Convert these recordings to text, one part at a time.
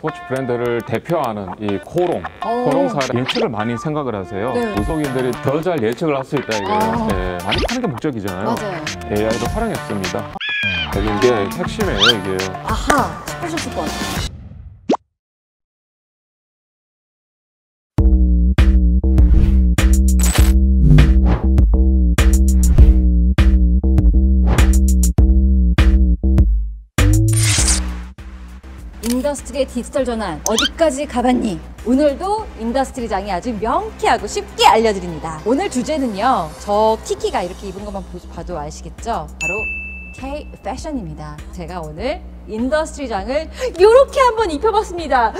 스포츠 브랜드를 대표하는 이 코롱 사례 예측을 많이 생각을 하세요. 네. 무속인들이 더 잘 예측을 할 수 있다 이거예요. 네, 많이 파는 게 목적이잖아요. 맞아요. AI도 활용했습니다. 이게 핵심이에요, 이게. 아하, 싶으셨을 것 같아요. 인더스트리의 디지털 전환 어디까지 가봤니? 오늘도 인더스트리장이 아주 명쾌하고 쉽게 알려드립니다. 오늘 주제는요, 저 키키가 이렇게 입은 것만 봐도 아시겠죠? 바로 K 패션입니다. 제가 오늘 인더스트리장을 이렇게 한번 입혀봤습니다.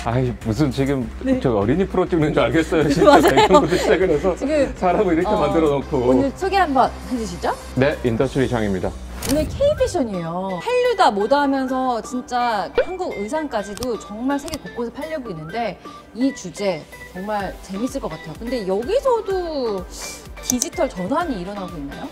아이, 무슨 지금 네. 저 어린이 프로 찍는 줄 알겠어요. 진짜 맞아요. 배경부터 시작을 해서 지금 사람을 이렇게 만들어 놓고. 오늘 소개 한번 해주시죠. 네, 인더스트리장입니다. 오늘 K-패션이에요. 한류다 뭐다 하면서 진짜 한국 의상까지도 정말 세계 곳곳에 팔려고 있는데 이 주제 정말 재밌을 것 같아요. 근데 여기서도 디지털 전환이 일어나고 있나요?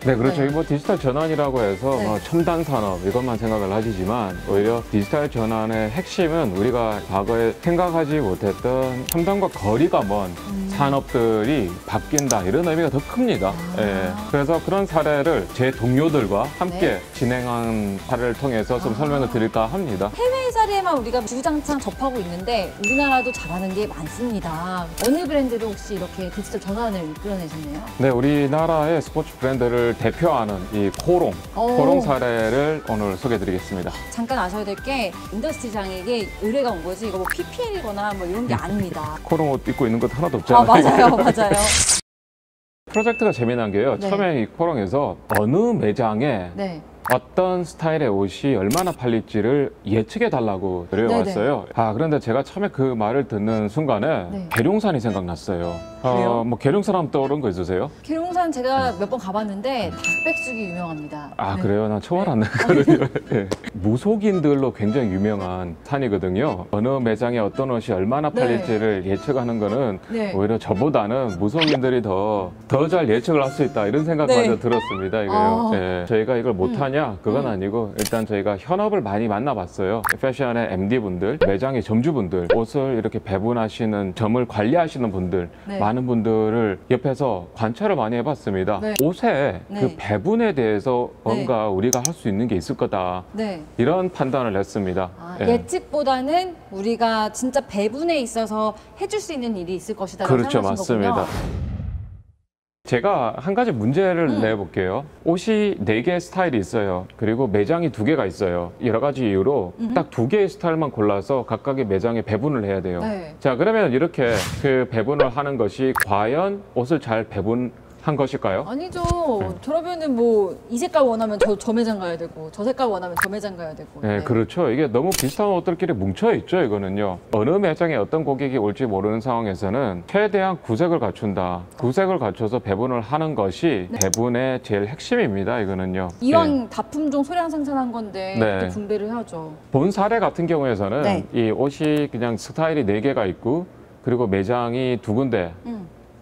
네, 그렇죠. 네. 뭐 디지털 전환이라고 해서 네. 첨단 산업 이것만 생각을 하시지만 오히려 디지털 전환의 핵심은 우리가 과거에 생각하지 못했던 첨단과 거리가 먼 산업들이 바뀐다 이런 의미가 더 큽니다. 예. 그래서 그런 사례를 제 동료들과 함께 네. 진행한 사례를 통해서 좀 설명을 드릴까 합니다. 해외 사례만 우리가 주구장창 접하고 있는데 우리나라도 잘하는 게 많습니다. 어느 브랜드를 혹시 이렇게 디지털 전환을 이끌어내셨나요? 네, 우리나라의 스포츠 브랜드를 대표하는 이 코롱 사례를 오늘 소개해드리겠습니다. 잠깐 아셔야 될 게 인더스트리장에게 의뢰가 온 거지 이거 뭐 PPL이거나 뭐 이런 게 아닙니다. 코롱 옷 입고 있는 것 하나도 없잖아요. 맞아요. 프로젝트가 재미난 게요. 네. 처음에 이 코롱에서 어느 매장에 네. 어떤 스타일의 옷이 얼마나 팔릴지를 예측해 달라고 드려왔어요. 그런데 제가 처음에 그 말을 듣는 순간에 네. 계룡산이 생각났어요. 그래요? 뭐 계룡산 하면 떠오른 거 있으세요? 계룡산 제가 몇 번 가봤는데 닭백숙이 유명합니다. 아, 네. 그래요? 난 처음 알았거든요. 네. 무속인들로 굉장히 유명한 산이거든요. 어느 매장에 어떤 옷이 얼마나 팔릴지를 예측하는 거는 네. 오히려 저보다는 무속인들이 더 잘 예측을 할 수 있다 이런 생각마저 네. 들었습니다. 이거요. 네. 저희가 이걸 못하냐? 그건 아니고 일단 저희가 현업을 많이 만나봤어요. 패션의 MD분들, 매장의 점주분들, 옷을 이렇게 배분하시는 점을 관리하시는 분들, 네. 많은 분들을 옆에서 관찰을 많이 해봤습니다. 네. 옷의 네. 그 배분에 대해서 뭔가 우리가 할 수 있는 게 있을 거다. 네. 이런 판단을 했습니다. 예. 예측보다는 우리가 진짜 배분에 있어서 해줄 수 있는 일이 있을 것이다. 그렇죠, 생각하신 맞습니다. 거군요. 제가 한 가지 문제를 내볼게요. 옷이 4개의 스타일이 있어요. 그리고 매장이 2개가 있어요. 여러 가지 이유로 딱 2개의 스타일만 골라서 각각의 매장에 배분을 해야 돼요. 네. 자, 그러면 이렇게 그 배분을 하는 것이 과연 옷을 잘 배분한 것일까요? 아니죠. 그러면은 뭐 이 색깔 원하면 저 매장 가야 되고 저 색깔 원하면 저 매장 가야 되고. 네, 그렇죠. 이게 너무 비슷한 옷들끼리 뭉쳐 있죠, 이거는요. 어느 매장에 어떤 고객이 올지 모르는 상황에서는 최대한 구색을 갖춘다. 구색을 갖춰서 배분을 하는 것이 배분의 제일 핵심입니다, 이거는요. 이왕 다품종 소량 생산한 건데 네. 또 분배를 해야죠. 본 사례 같은 경우에서는 네. 이 옷이 그냥 스타일이 4개가 있고 그리고 매장이 2군데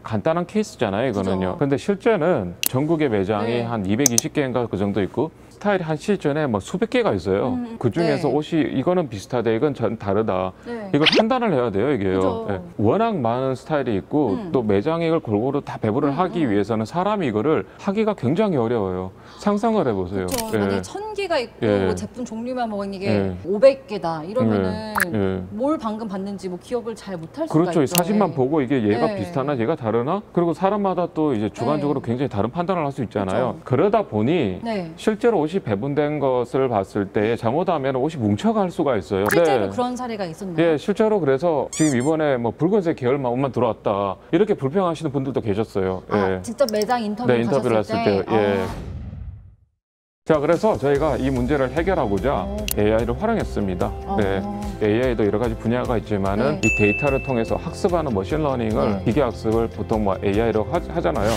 간단한 케이스잖아요, 이거는요. 그죠. 근데 실제는 전국의 매장이 네. 한 220개인가 그 정도 있고 스타일이 한 시즌에 뭐 수백 개가 있어요. 그 중에서 네. 옷이 이거는 비슷하다, 이건 전 다르다. 네. 이걸 판단을 해야 돼요, 이게요. 그죠. 예. 워낙 많은 스타일이 있고 또 매장에 이걸 골고루 다 배분을 하기 위해서는 사람이 이거를 하기가 굉장히 어려워요. 상상을 해보세요. 그렇죠. 예. 만약에 1000개가 있고 예. 뭐 제품 종류만 뭐 이게 예. 500개다 이러면은 예. 뭘 방금 봤는지 뭐 기억을 잘 못할 수가 그렇죠. 이 있죠. 사진만 예. 보고 이게 얘가 네. 비슷하나 얘가 다르나? 그리고 사람마다 또 이제 주관적으로 굉장히 다른 판단을 할 수 있잖아요. 그렇죠. 그러다 보니 네. 실제로 옷이 배분된 것을 봤을 때 잘못하면 옷이 뭉쳐갈 수가 있어요. 실제로 네. 그런 사례가 있었나요? 예, 실제로 그래서 지금 이번에 뭐 붉은색 계열만 옷만 들어왔다 이렇게 불평하시는 분들도 계셨어요. 예. 직접 매장 인터뷰 네, 인터뷰를 했을 때. 예. 자, 그래서 저희가 이 문제를 해결하고자 AI를 활용했습니다. 네. AI도 여러 가지 분야가 있지만은 네. 이 데이터를 통해서 학습하는 머신러닝을 네. 기계 학습을 보통 뭐 AI로 하잖아요.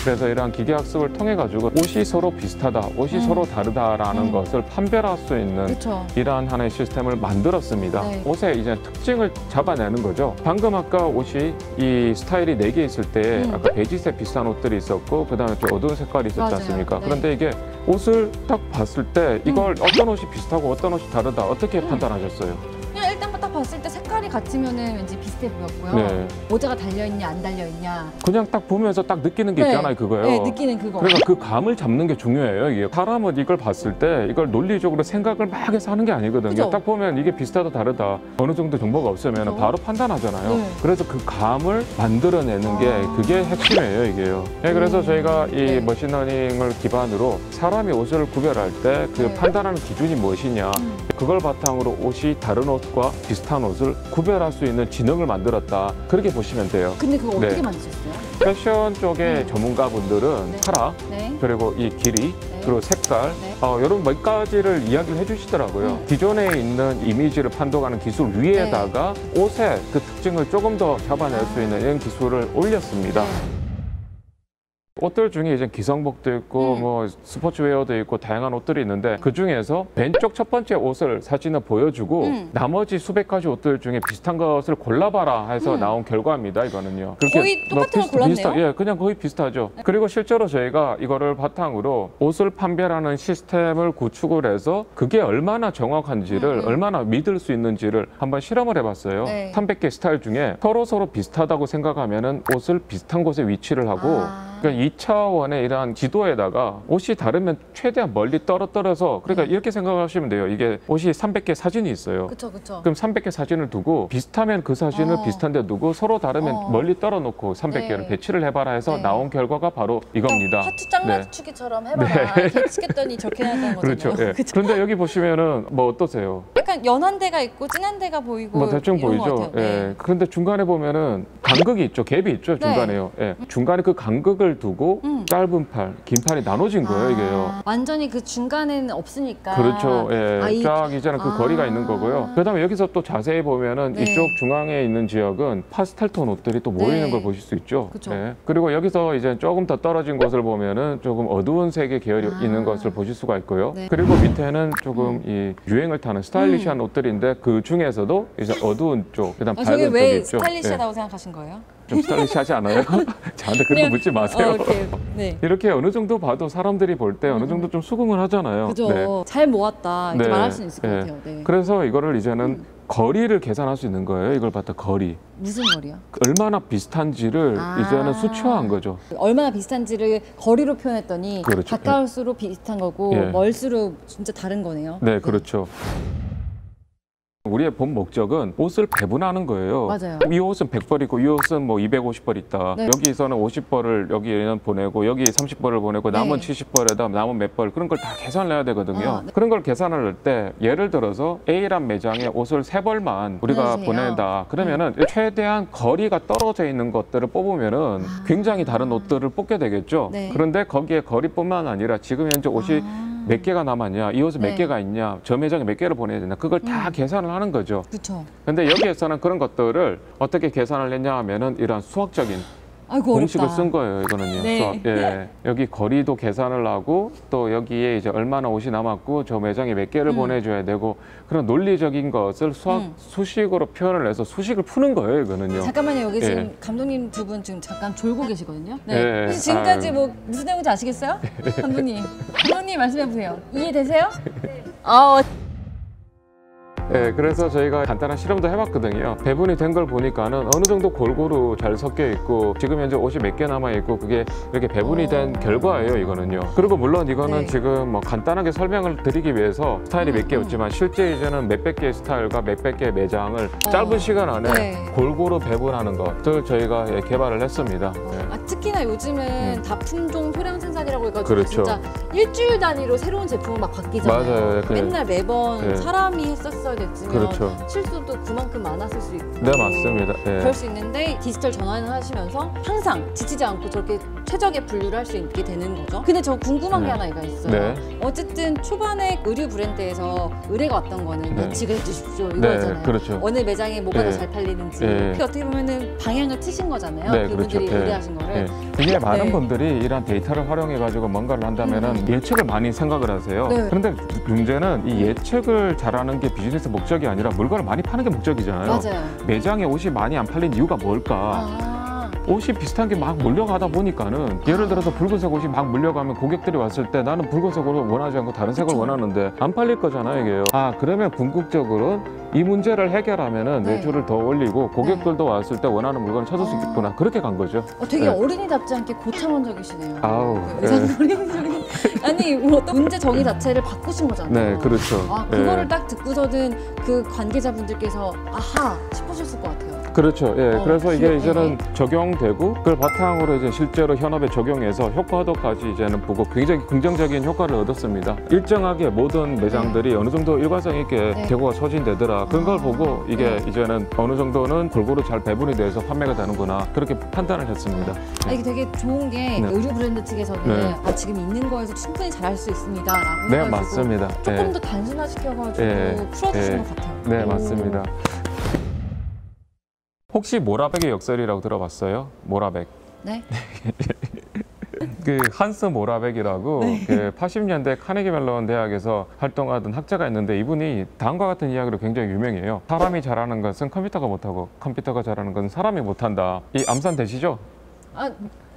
그래서 이러한 기계학습을 통해 가지고 옷이 서로 비슷하다, 옷이 서로 다르다라는 것을 판별할 수 있는 그쵸. 이러한 하나의 시스템을 만들었습니다. 네. 옷의 이제 특징을 잡아내는 거죠. 방금 아까 옷이 이 스타일이 4개 있을 때 아까 베이지색 비슷한 옷들이 있었고 그다음에 좀 어두운 색깔이 있었지 맞아요. 않습니까? 네. 그런데 이게 옷을 딱 봤을 때 이걸 어떤 옷이 비슷하고 어떤 옷이 다르다 어떻게 판단하셨어요? 그냥 일단 딱 봤을 때 색깔이 같으면은 왠지 비슷해 보였고요. 네. 모자가 달려있냐 안 달려있냐. 그냥 딱 보면서 딱 느끼는 게 네. 있잖아요, 그거요. 네, 느끼는 그거. 그러니까 그 감을 잡는 게 중요해요. 이게 사람은 이걸 봤을 때 이걸 논리적으로 생각을 막 해서 하는 게 아니거든요. 그죠? 딱 보면 이게 비슷하다 다르다 어느 정도 정보가 없으면 그죠? 바로 판단하잖아요. 네. 그래서 그 감을 만들어내는 게 그게 핵심이에요, 이게요. 네, 그래서 저희가 이 네. 머신러닝을 기반으로 사람이 옷을 구별할 때 그 네. 판단하는 기준이 무엇이냐 그걸 바탕으로 옷이 다른 옷과 비슷한 옷을 구별할 수 있는 지능을 만들었다. 그렇게 보시면 돼요. 근데 그거 네. 어떻게 만드셨어요? 패션 쪽의 전문가분들은 네. 카라 네. 그리고 이 길이 그리고 색깔 네. 이런 몇 가지를 이야기를 해주시더라고요. 기존에 있는 이미지를 판독하는 기술 위에다가 옷의 그 특징을 조금 더 잡아낼 수 있는 이런 기술을 올렸습니다. 옷들 중에 이제 기성복도 있고 뭐 스포츠웨어도 있고 다양한 옷들이 있는데 그 중에서 왼쪽 첫 번째 옷을 사진을 보여주고 나머지 수백 가지 옷들 중에 비슷한 것을 골라봐라 해서 나온 결과입니다. 이거는요. 거의 똑같은 걸 골랐네요. 예, 그냥 거의 비슷하죠. 그리고 실제로 저희가 이거를 바탕으로 옷을 판별하는 시스템을 구축을 해서 그게 얼마나 정확한지를 얼마나 믿을 수 있는지를 한번 실험을 해봤어요. 네. 300개 스타일 중에 서로 비슷하다고 생각하면은 옷을 비슷한 곳에 위치를 하고 그러니까 2차원의 이러한 지도에다가 옷이 다르면 최대한 멀리 떨어져서 그러니까 이렇게 생각하시면 돼요. 이게 옷이 300개 사진이 있어요. 그쵸, 그쵸. 그럼 300개 사진을 두고 비슷하면 그 사진을 비슷한 데 두고 서로 다르면 멀리 떨어놓고 300개를 네. 배치를 해봐라 해서 네. 나온 결과가 바로 이겁니다. 하트 짱 네. 맞추기처럼 해봐라. 이렇게 찍겠더니 저렇게 해야 그렇죠. 거잖아요. 예. 그쵸? 그런데 여기 보시면은 뭐 어떠세요? 약간 연한 데가 있고 진한 데가 보이고 뭐 대충 이런 것 보이죠. 같아요. 네. 예. 그런데 중간에 보면은 간극이 있죠. 갭이 있죠. 중간에요. 예. 중간에 그 간극을 두고 짧은 팔, 긴 팔이 나눠진 거예요. 이게요. 완전히 그 중간에는 없으니까. 그렇죠. 예. 아, 쫙 이제는 그 거리가 있는 거고요. 그다음에 여기서 또 자세히 보면은 네. 이쪽 중앙에 있는 지역은 파스텔 톤 옷들이 또 모이는 네. 걸 보실 수 있죠. 그쵸. 예. 그리고 여기서 이제 조금 더 떨어진 곳을 보면은 조금 어두운 색의 계열이 있는 것을 보실 수가 있고요. 네. 그리고 밑에는 조금 이 유행을 타는 스타일리시한 옷들인데 그 중에서도 이제 어두운 쪽, 그다음 밝은 저게 쪽이 왜 있죠. 스타일리시하다고 생각하신 거예요? 예. 좀 스타일리시하지 않아요? 저한테 그런 거 묻지 마세요. 이렇게. 네. 이렇게 어느 정도 봐도 사람들이 볼 때 어느 정도 좀 수긍을 하잖아요. 그죠. 네. 잘 모았다. 이렇게 네. 말할 수 있을 것 네. 같아요. 네. 그래서 이거를 이제는 거리를 계산할 수 있는 거예요. 이걸 봤다 거리. 무슨 거리요? 얼마나 비슷한지를 이제는 수치화한 거죠. 얼마나 비슷한지를 거리로 표현했더니 그렇죠. 가까울수록 비슷한 거고 예. 멀수록 진짜 다른 거네요. 네, 그렇죠. 우리의 본 목적은 옷을 배분하는 거예요. 맞아요. 이 옷은 100벌이고 이 옷은 뭐 250벌 있다. 네. 여기서는 50벌을 여기에는 보내고 여기 30벌을 보내고 남은 네. 70벌에다 남은 몇 벌 그런 걸 다 계산을 해야 되거든요. 네. 그런 걸 계산을 할 때 예를 들어서 A란 매장에 옷을 3벌만 우리가 보내주세요. 보낸다. 그러면은 최대한 거리가 떨어져 있는 것들을 뽑으면은 굉장히 다른 옷들을 뽑게 되겠죠. 네. 그런데 거기에 거리뿐만 아니라 지금 현재 옷이 몇 개가 남았냐, 이 옷은 몇 네. 개가 있냐, 저 매장에 몇 개를 보내야 되냐, 그걸 다 계산을 하는 거죠. 그렇죠. 근데 여기에서는 그런 것들을 어떻게 계산을 했냐 하면은 이러한 수학적인 아이고 공식을 어렵다. 쓴 거예요, 이거는요. 네. 수학. 예. 여기 거리도 계산을 하고 또 여기에 이제 얼마나 옷이 남았고 저 매장에 몇 개를 보내줘야 되고 그런 논리적인 것을 수식으로 표현을 해서 수식을 푸는 거예요, 이거는요. 잠깐만요. 여기 예. 지금 감독님 두 분 지금 잠깐 졸고 계시거든요. 네. 예. 혹시 지금까지 아유. 뭐 무슨 내용인지 아시겠어요? 감독님. 감독님 말씀해 보세요. 이해되세요? 네. 네, 그래서 저희가 간단한 실험도 해봤거든요. 배분이 된 걸 보니까는 어느 정도 골고루 잘 섞여 있고 지금 현재 옷이 몇 개 남아 있고 그게 이렇게 배분이 된 결과예요, 이거는요. 그리고 물론 이거는 네. 지금 뭐 간단하게 설명을 드리기 위해서 스타일이 몇 개였지만 실제 이제는 몇백 개의 스타일과 몇백 개의 매장을 짧은 시간 안에 네. 골고루 배분하는 것을 저희가 개발을 했습니다. 네. 특히나 요즘은 다품종 소량 생산이라고 해가지고 그렇죠. 진짜 일주일 단위로 새로운 제품을 막 바뀌잖아요. 맞아요. 네. 맨날 매번 네. 사람이 했었어야 됐으면 그렇죠. 실수도 그만큼 많았을 수 있고 네, 맞습니다. 네. 그럴 수 있는데 디지털 전환을 하시면서 항상 지치지 않고 저렇게 최적의 분류를 할 수 있게 되는 거죠. 근데 저 궁금한 게 하나 있어요. 네. 어쨌든 초반에 의류 브랜드에서 의뢰가 왔던 거는 네. 예측을 해주십시오 네, 이거잖아요. 그렇죠. 어느 매장에 뭐가 네. 더 잘 팔리는지. 네. 그게 어떻게 보면은 방향을 트신 거잖아요. 네, 그분들이 그렇죠. 의뢰하신 거를. 네. 이게 많은 네. 분들이 이런 데이터를 활용해가지고 뭔가를 한다면은 예측을 많이 생각을 하세요. 네. 그런데 문제는 이 예측을 잘하는 게 비즈니스 목적이 아니라 물건을 많이 파는 게 목적이잖아요. 맞아요. 매장에 옷이 많이 안 팔린 이유가 뭘까? 옷이 비슷한 게 막 몰려가다 보니까는 예를 들어서 붉은색 옷이 막 몰려가면 고객들이 왔을 때 나는 붉은색을 원하지 않고 다른 색을 그쵸. 원하는데 안 팔릴 거잖아요, 이게요. 아, 그러면 궁극적으로 이 문제를 해결하면은 네. 매출을 더 올리고 고객들도 왔을 때 원하는 물건을 찾을 수 있겠구나. 그렇게 간 거죠. 되게 네. 어린이답지 않게 고차원적이시네요. 아우, 의상놀이적인 아니 뭐 어떤 문제 정의 자체를 바꾸신 거잖아요. 네, 그렇죠. 아, 예. 그거를 딱 듣고서는 그 관계자분들께서 아하 싶으셨을 것 같아요. 그렇죠. 예. 그래서 이게 그래요? 이제는 적용되고 그걸 바탕으로 이제 실제로 현업에 적용해서 효과도까지 이제는 보고 굉장히 긍정적인 효과를 얻었습니다. 일정하게 모든 매장들이 어느 정도 일관성 있게 네. 재고가 소진되더라. 그런 걸 보고 이게 네. 이제는 어느 정도는 골고루 잘 배분이 돼서 판매가 되는구나. 그렇게 판단을 했습니다. 아, 이게 되게 좋은 게 네. 의류 브랜드 측에서는 네. 아, 지금 있는 거에서 충분히 잘할 수 있습니다라고 네, 해가지고 맞습니다. 조금 예. 더 단순화시켜가지고 예. 풀어주신 예. 것 같아요. 네, 오. 맞습니다. 혹시 모라백의 역설이라고 들어봤어요? 모라백. 네? 그 한스 모라백이라고 그 80년대 카네기 멜론 대학에서 활동하던 학자가 있는데 이분이 다음과 같은 이야기로 굉장히 유명해요. 사람이 잘하는 것은 컴퓨터가 못하고 컴퓨터가 잘하는 것은 사람이 못한다. 이 암산 되시죠? 아,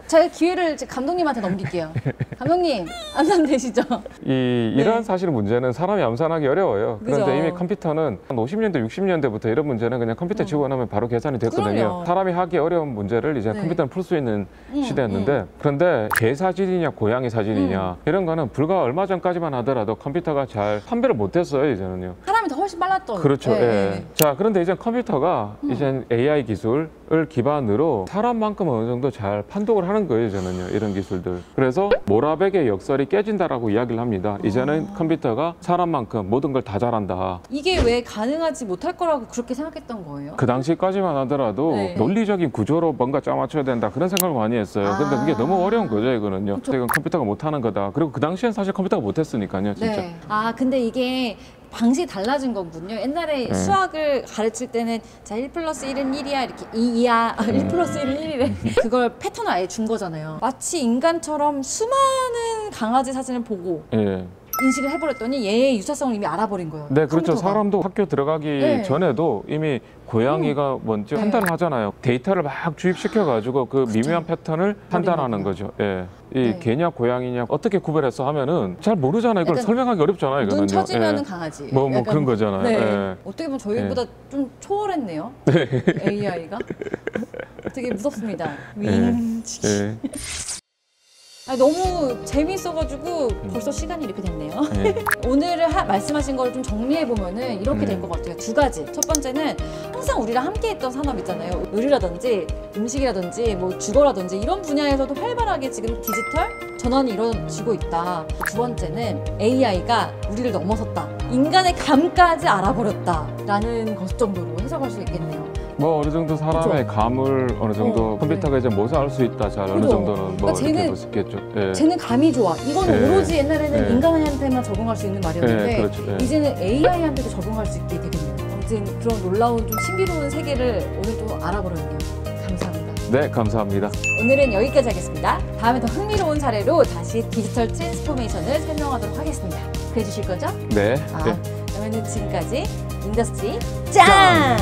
제가 기회를 이제 감독님한테 넘길게요. 감독님, 암산 되시죠? 이런 사실 문제는 사람이 암산하기 어려워요. 그런데 그죠. 이미 컴퓨터는 한 50년대, 60년대부터 이런 문제는 그냥 컴퓨터 집어넣으면 바로 계산이 됐거든요. 그럼요. 사람이 하기 어려운 문제를 이제 네. 컴퓨터는 풀 수 있는 시대였는데 그런데 개 사진이냐 고양이 사진이냐 이런 거는 불과 얼마 전까지만 하더라도 컴퓨터가 잘 판별을 못했어요, 이제는요. 사람이 더 훨씬 빨랐던. 그렇죠. 네, 예. 네. 자, 그런데 이제 컴퓨터가 이제 AI 기술을 기반으로 사람만큼 어느 정도 잘 판독을 하는 거예요, 이제는요. 이런 기술들. 그래서 모라백의 역설이 깨진다라고 이야기를 합니다. 이제는 컴퓨터가 사람만큼 모든 걸 다 잘한다. 이게 왜 가능하지 못할 거라고 그렇게 생각했던 거예요? 그 당시까지만 하더라도 네. 논리적인 구조로 뭔가 짜맞춰야 된다 그런 생각을 많이 했어요. 근데 그게 너무 어려운 거죠, 이거는요. 그쵸. 이건 컴퓨터가 못하는 거다. 그리고 그 당시엔 사실 컴퓨터가 못했으니까요, 진짜. 네. 아, 근데 이게 방식이 달라진 거군요. 옛날에 네. 수학을 가르칠 때는 자, 1 플러스 1은 1이야 이렇게 2야 1 플러스 1은 1이래. 그걸 패턴을 아예 준 거잖아요. 마치 인간처럼 수많은 강아지 사진을 보고 예. 인식을 해버렸더니 얘의 유사성을 이미 알아버린 거예요. 네, 그렇죠. 컴퓨터가. 사람도 학교 들어가기 네. 전에도 이미 고양이가 뭔지 네. 판단을 하잖아요. 데이터를 막 주입시켜가지고 그 미묘한 패턴을 판단하는 거죠. 예. 이 네. 개냐 고양이냐 어떻게 구별해서 하면은 잘 모르잖아요. 이걸 약간 설명하기 어렵잖아요. 이거는요. 눈 처지면은 예. 강아지. 뭐 약간 그런 거잖아요. 네. 예. 어떻게 보면 저희보다 좀 초월했네요. AI가. 되게 무섭습니다. 윙치기. 예. 아니, 너무 재미있어가지고 벌써 시간이 이렇게 됐네요. 예. 오늘 말씀하신 걸 좀 정리해보면은 이렇게 될 것 같아요. 두 가지. 첫 번째는 항상 우리랑 함께했던 산업 있잖아요. 의류라든지 음식이라든지 뭐 주거라든지 이런 분야에서도 활발하게 지금 디지털 전환이 이루어지고 있다. 두 번째는 AI가 우리를 넘어섰다. 인간의 감까지 알아버렸다라는 것 정도로 해석할 수 있겠네요. 뭐 어느 정도 사람의 감을 어느 정도 컴퓨터가 이제 모사할 수 있다. 잘 어느 그죠. 정도는 뭐 그러니까 이렇게 쟤는- 볼 수 있겠죠. 예. 쟤는 감이 좋아. 이건 네. 오로지 옛날에는 네. 인간한테만 적용할 수 있는 말이었는데 네, 그렇죠. 네. 이제는 AI한테도 적용할 수 있게 되겠네요. 아무튼 그런 놀라운 좀 신비로운 세계를 오늘 또 알아버렸네요. 감사합니다. 네, 감사합니다. 오늘은 여기까지 하겠습니다. 다음에 더 흥미로운 사례로 다시 디지털 트랜스포메이션을 설명하도록 하겠습니다. 그래 주실 거죠? 네. 아, 네. 그러면 지금까지 인더스트리 짱!